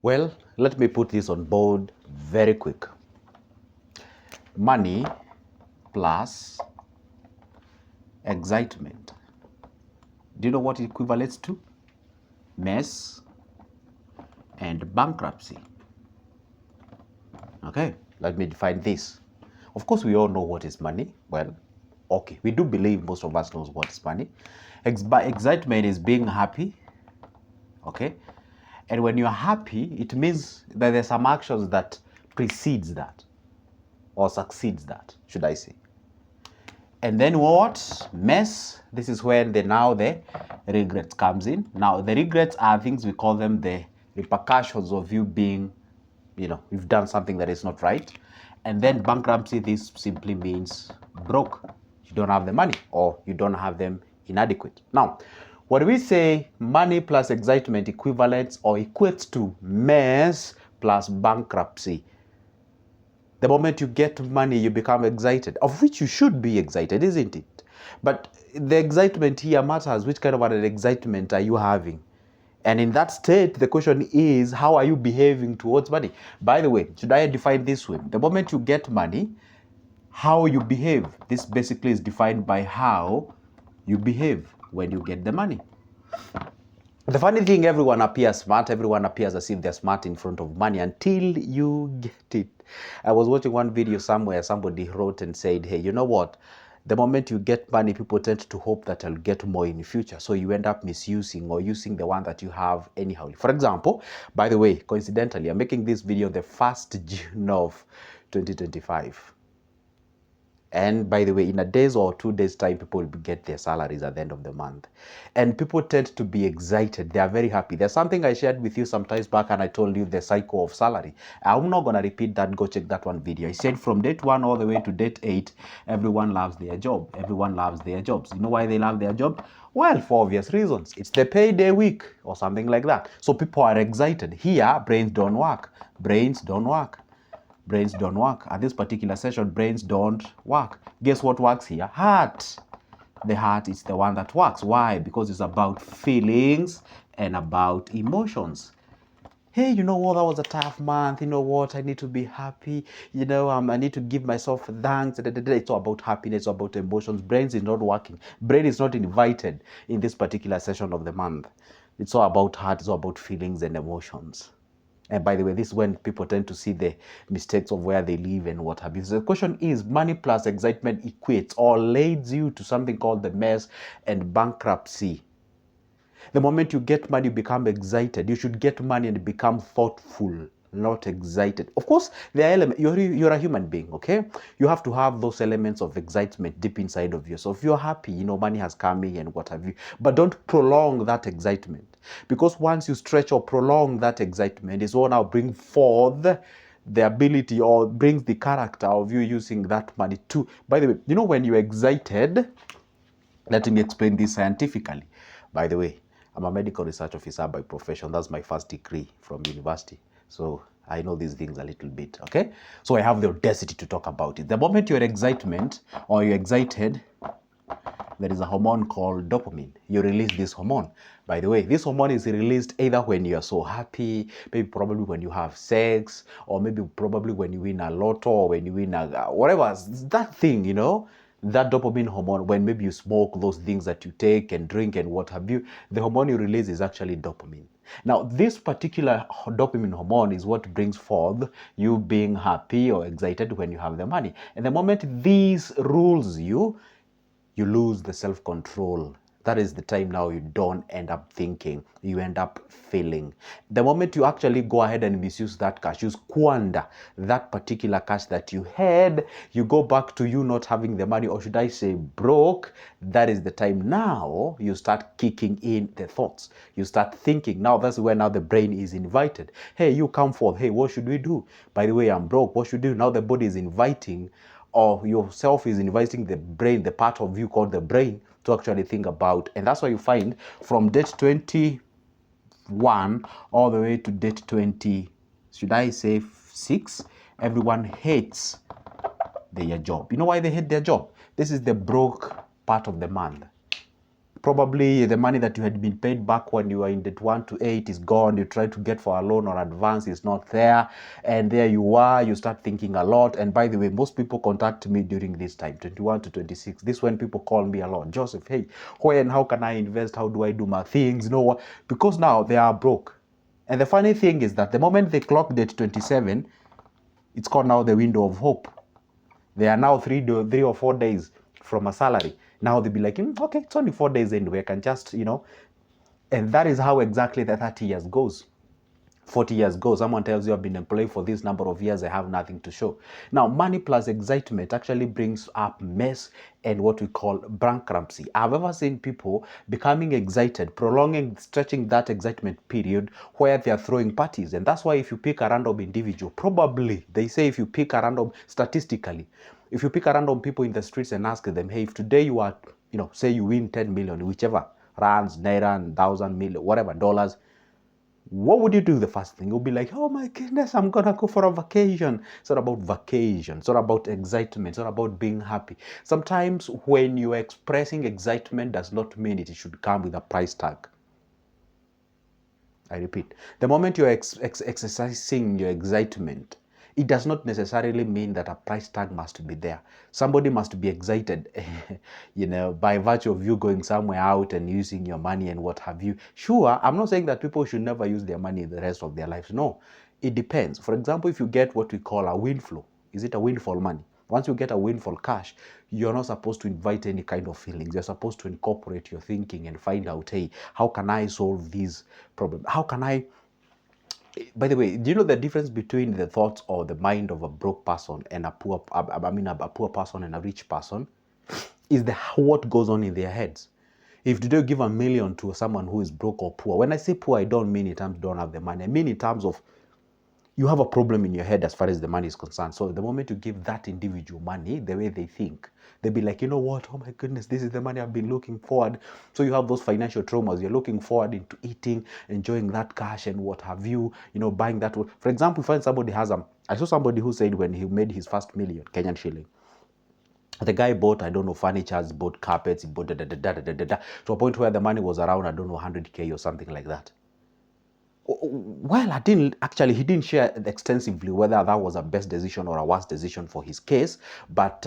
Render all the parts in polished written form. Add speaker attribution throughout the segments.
Speaker 1: Well, let me put this on board very quick. Money plus excitement. Do you know what it equates to? Mess and bankruptcy. Okay, let me define this. Of course, we all know what is money. Well, okay, we do believe most of us knows what is money. Excitement is being happy. Okay, and when you're happy, it means that there's some actions that precedes that or succeeds that, should I say. And then what? Mess. This is when the regrets comes in. Now, the regrets are things, we call them the repercussions of you being, you've done something that is not right. And then bankruptcy, this simply means broke. You don't have the money or you don't have them inadequate. Now, when we say money plus excitement equivalents or equates to mess plus bankruptcy, the moment you get money, you become excited, of which you should be excited, isn't it? But the excitement here matters. Which kind of an excitement are you having? And in that state, the question is, how are you behaving towards money? By the way, should I define this way? The moment you get money, how you behave. This basically is defined by how you behave when you get the money. The funny thing, everyone appears smart. Everyone appears as if they're smart in front of money until you get it. I was watching one video somewhere. Somebody wrote and said, hey, you know what? The moment you get money, people tend to hope that I'll get more in the future. So you end up misusing or using the one that you have anyhow. For example, by the way, coincidentally, I'm making this video the 1st June of 2025. And by the way, in a days or 2 days time, people will get their salaries at the end of the month. And people tend to be excited. They are very happy. There's something I shared with you sometimes back, and I told you the cycle of salary. I'm not going to repeat that. Go check that one video. I said from date 1 all the way to date 8, everyone loves their job. Everyone loves their jobs. You know why they love their job? Well, for obvious reasons. It's the payday week or something like that. So people are excited. Here, brains don't work. Brains don't work. Brains don't work. At this particular session, brains don't work. Guess what works here? Heart. The heart is the one that works. Why? Because it's about feelings and about emotions. Hey, you know what? That was a tough month. You know what? I need to be happy. I need to give myself thanks. It's all about happiness, it's all about emotions. Brains is not working. Brain is not invited in this particular session of the month. It's all about heart. It's all about feelings and emotions. And by the way, this is when people tend to see the mistakes of where they live and what have you. So the question is, money plus excitement equates or leads you to something called the mess and bankruptcy. The moment you get money, you become excited. You should get money and become thoughtful, not excited. Of course, there are elements. You're a human being, okay? You have to have those elements of excitement deep inside of you. So if you're happy, money has come in and what have you. But don't prolong that excitement. Because once you stretch or prolong that excitement, it's what now bring forth the ability or brings the character of you using that money too. By the way, when you're excited, let me explain this scientifically. By the way, I'm a medical research officer by profession. That's my first degree from university. So I know these things a little bit, okay? So I have the audacity to talk about it. The moment you're excitement or you're excited, there is a hormone called dopamine. You release this hormone. By the way, this hormone is released either when you're so happy, maybe probably when you have sex, or maybe probably when you win a lotto, or when you win whatever, that thing, that dopamine hormone, when maybe you smoke, those things that you take and drink and what have you, the hormone you release is actually dopamine. Now, this particular dopamine hormone is what brings forth you being happy or excited when you have the money. And the moment these rules you lose the self-control. That is the time now you don't end up thinking, you end up feeling. The moment you actually go ahead and misuse that cash, you squander that particular cash that you had, you go back to you not having the money, or should I say broke, that is the time now you start kicking in the thoughts. You start thinking. Now that's where now the brain is invited. Hey, you come forth. Hey, what should we do? By the way, I'm broke. What should we do? Now the body is inviting, or yourself is inviting the brain, the part of you called the brain, to actually think about. And that's why you find from date 21 all the way to date 20, should I say 6, everyone hates their job. You know why they hate their job? This is the broke part of the month. Probably the money that you had been paid back when you were in debt 1 to 8 is gone. You try to get for a loan or advance, is not there. And there you are, you start thinking a lot. And by the way, most people contact me during this time, 21 to 26. This is when people call me a lot. Joseph, hey, when, how can I invest? How do I do my things? You know what? Because now they are broke. And the funny thing is that the moment they clock date 27, it's called now the window of hope. They are now 3 or 4 days from a salary. Now they'll be like, okay, it's only 4 days anyway. I can just, and that is how exactly the 30 years goes. 40 years goes. Someone tells you I've been employed for this number of years, I have nothing to show. Now, money plus excitement actually brings up mess and what we call bankruptcy. I've ever seen people becoming excited, prolonging, stretching that excitement period where they are throwing parties. And that's why if you pick a random individual, probably, they say if you pick a random, statistically, if you pick a random people in the streets and ask them, hey, if today you are, say you win 10 million, whichever, rands, naira, 1,000 million, whatever, dollars, what would you do? The first thing you'll be like, oh my goodness, I'm gonna go for a vacation. It's not about vacation, it's not about excitement, it's not about being happy. Sometimes when you're expressing excitement does not mean it should come with a price tag. I repeat, the moment you're exercising your excitement, it does not necessarily mean that a price tag must be there. Somebody must be excited, by virtue of you going somewhere out and using your money and what have you. Sure, I'm not saying that people should never use their money the rest of their lives. No, it depends. For example, if you get what we call a windfall, is it a windfall money? Once you get a windfall cash, you're not supposed to invite any kind of feelings. You're supposed to incorporate your thinking and find out, hey, how can I solve these problems? How can I, by the way, do you know the difference between the thoughts or the mind of a broke person and a poor person and a rich person is what goes on in their heads. If today you give $1 million to someone who is broke or poor, when I say poor, I don't mean in terms don't have the money. I mean in terms of you have a problem in your head as far as the money is concerned. So the moment you give that individual money, the way they think, they'll be like, you know what? Oh my goodness, this is the money I've been looking forward. So you have those financial traumas. You're looking forward into eating, enjoying that cash and what have you, buying that. For example, if somebody has I saw somebody who said when he made his first million Kenyan shilling, the guy bought, I don't know, furniture, he bought carpets, he bought to a point where the money was around, I don't know, 100K or something like that. Well, he didn't share extensively whether that was a best decision or a worst decision for his case, but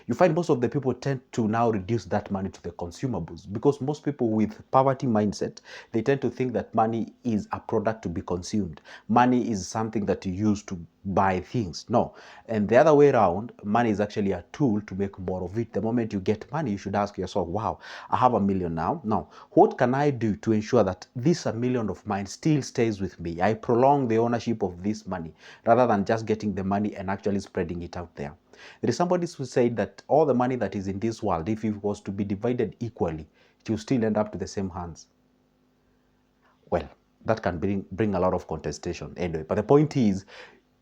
Speaker 1: you find most of the people tend to now reduce that money to the consumables because most people with poverty mindset, they tend to think that money is a product to be consumed. Money is something that you use to buy things. No. And the other way around, money is actually a tool to make more of it. The moment you get money, you should ask yourself, wow, I have $1 million now. Now, what can I do to ensure that this $1 million of mine still stays with me? I prolong the ownership of this money rather than just getting the money and actually spreading it out there. There is somebody who said that all the money that is in this world, if it was to be divided equally, it will still end up to the same hands. Well, that can bring a lot of contestation anyway. But the point is,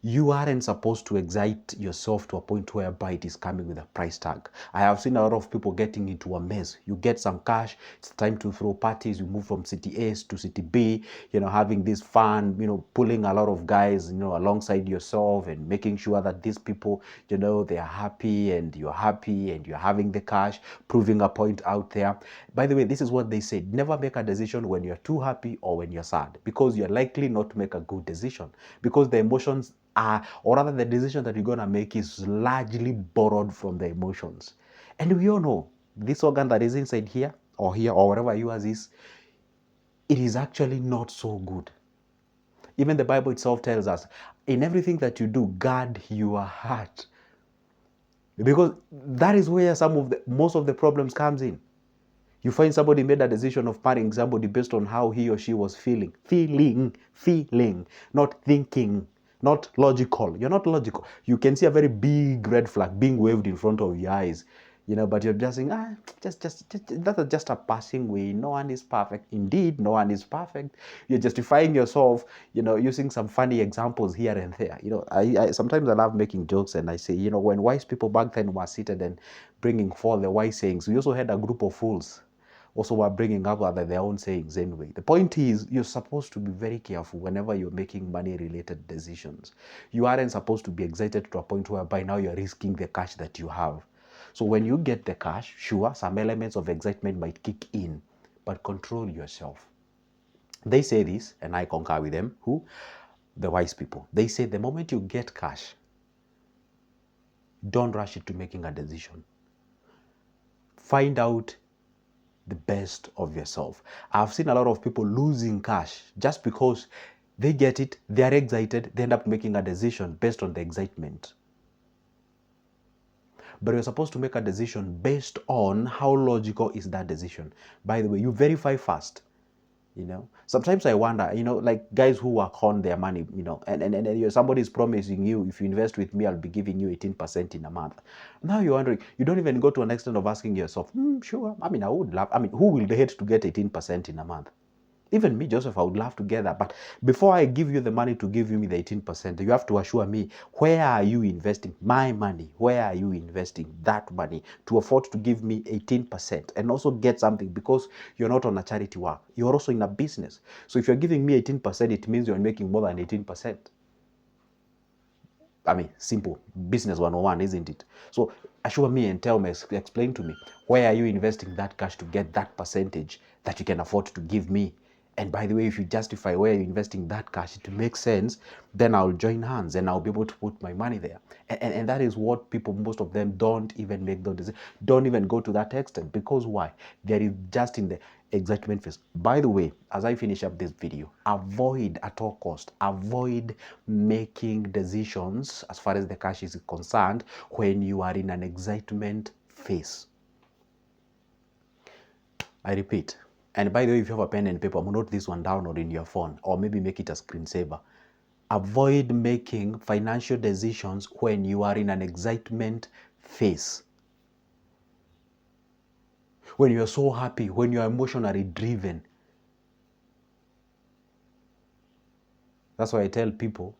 Speaker 1: you aren't supposed to excite yourself to a point whereby it is coming with a price tag. I have seen a lot of people getting into a mess. You get some cash, it's time to throw parties, you move from city A to city B, having this fun, pulling a lot of guys, alongside yourself and making sure that these people, they are happy and you're having the cash, proving a point out there. By the way, this is what they said, never make a decision when you're too happy or when you're sad, because you're likely not to make a good decision, because the emotions or rather the decision that you're going to make is largely borrowed from the emotions. And we all know this organ that is inside here or wherever yours is, it is actually not so good. Even the Bible itself tells us, in everything that you do, guard your heart. Because that is where most of the problems comes in. You find somebody made a decision of marrying somebody based on how he or she was feeling, not thinking, not logical. You're not logical. You can see a very big red flag being waved in front of your eyes, but you're just saying, that's just a passing way. No one is perfect. Indeed, no one is perfect. You're justifying yourself, using some funny examples here and there. I sometimes I love making jokes and I say, when wise people back then were seated and bringing forth the wise sayings, we also had a group of fools also were bringing up their own sayings anyway. The point is, you're supposed to be very careful whenever you're making money-related decisions. You aren't supposed to be excited to a point whereby now you're risking the cash that you have. So when you get the cash, sure, some elements of excitement might kick in. but control yourself. They say this, and I concur with them. Who? The wise people. They say the moment you get cash, don't rush into making a decision. Find out the best of yourself. I've seen a lot of people losing cash just because they get it, they are excited, they end up making a decision based on the excitement. But you're supposed to make a decision based on how logical is that decision. By the way, you verify first. Sometimes I wonder, like guys who work on their money, and somebody is promising you, if you invest with me, I'll be giving you 18% in a month. Now you're wondering, you don't even go to an extent of asking yourself, sure, I would love, who will hate to get 18% in a month? Even me, Joseph, I would love to get that. But before I give you the money to give me the 18%, you have to assure me, where are you investing my money? Where are you investing that money to afford to give me 18% and also get something? Because you're not on a charity work. You're also in a business. So if you're giving me 18%, it means you're making more than 18%. Simple business 101, isn't it? So assure me and tell me, explain to me, where are you investing that cash to get that percentage that you can afford to give me? And by the way, if you justify where you're investing that cash, it makes sense, then I'll join hands and I'll be able to put my money there. And that is what people, most of them, don't even make those decisions, don't even go to that extent. Because why? There is just in the excitement phase. By the way, as I finish up this video, avoid at all cost, avoid making decisions as far as the cash is concerned when you are in an excitement phase. I repeat. And by the way, if you have a pen and paper, note this one down or in your phone, or maybe make it a screensaver. Avoid making financial decisions when you are in an excitement phase. When you're so happy, when you're emotionally driven. That's why I tell people,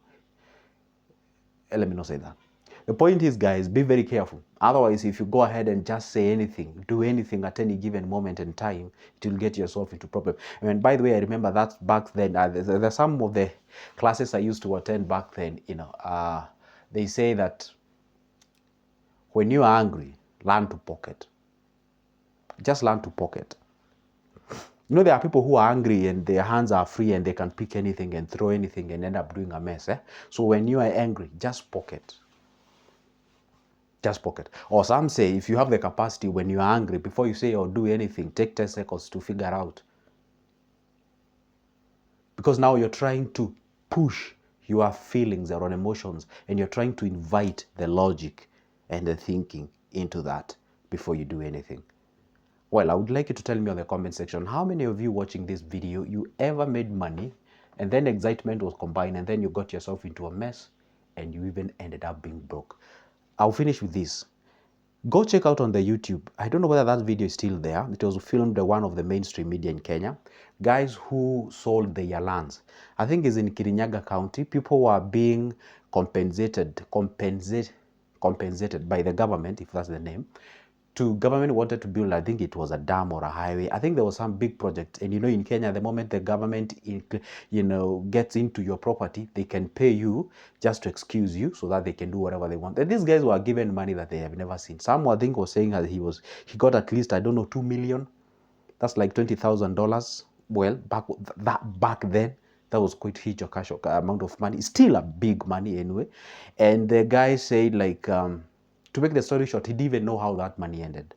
Speaker 1: let me not say that. The point is, guys, be very careful. Otherwise, if you go ahead and just say anything, do anything at any given moment in time, it will get yourself into problem. And by the way, I remember that back then, there's some of the classes I used to attend back then, they say that when you are angry, learn to pocket. Just learn to pocket. There are people who are angry and their hands are free and they can pick anything and throw anything and end up doing a mess. So when you are angry, just pocket. Just pocket. Or some say, if you have the capacity when you are angry, before you say or do anything, take 10 seconds to figure out. Because now you're trying to push your feelings or emotions and you're trying to invite the logic and the thinking into that before you do anything. Well, I would like you to tell me on the comment section, how many of you watching this video, you ever made money and then excitement was combined and then you got yourself into a mess and you even ended up being broke? I'll finish with this. Go check out on the YouTube. I don't know whether that video is still there. It was filmed by one of the mainstream media in Kenya. Guys who sold their lands. I think it's in Kirinyaga County. People were being compensated by the government, if that's the name. Government wanted to build, I think it was a dam or a highway. I think there was some big project. And in Kenya, the moment the government, gets into your property, they can pay you just to excuse you so that they can do whatever they want. And these guys were given money that they have never seen. Some, I think, was saying that he got at least, I don't know, 2 million. That's like $20,000. Well, back then, that was quite huge amount of money. Still a big money anyway. And the guy said, like, to make the story short, he didn't even know how that money ended.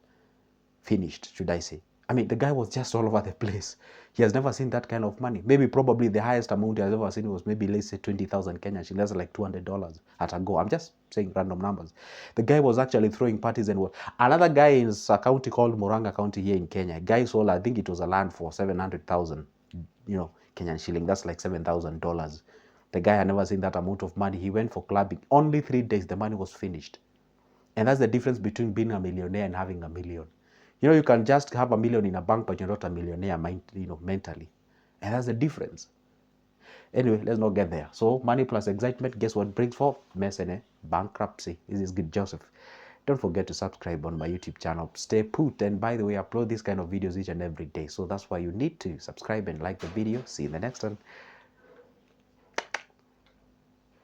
Speaker 1: Finished, should I say. The guy was just all over the place. He has never seen that kind of money. Maybe probably the highest amount he has ever seen was maybe, let's say, 20,000 Kenyan shillings. That's like $200 at a go. I'm just saying random numbers. The guy was actually throwing parties and what. Another guy in a county called Murang'a County here in Kenya. Guy sold, I think it was a land for 700,000, Kenyan shilling. That's like $7,000. The guy had never seen that amount of money. He went for clubbing. Only 3 days, the money was finished. And that's the difference between being a millionaire and having a million. You can just have a million in a bank, but you're not a millionaire, mentally. And that's the difference. Anyway, let's not get there. So money plus excitement, guess what brings forth? Mess and bankruptcy. This is good, Joseph. Don't forget to subscribe on my YouTube channel. Stay put. And by the way, I upload these kind of videos each and every day. So that's why you need to subscribe and like the video. See you in the next one.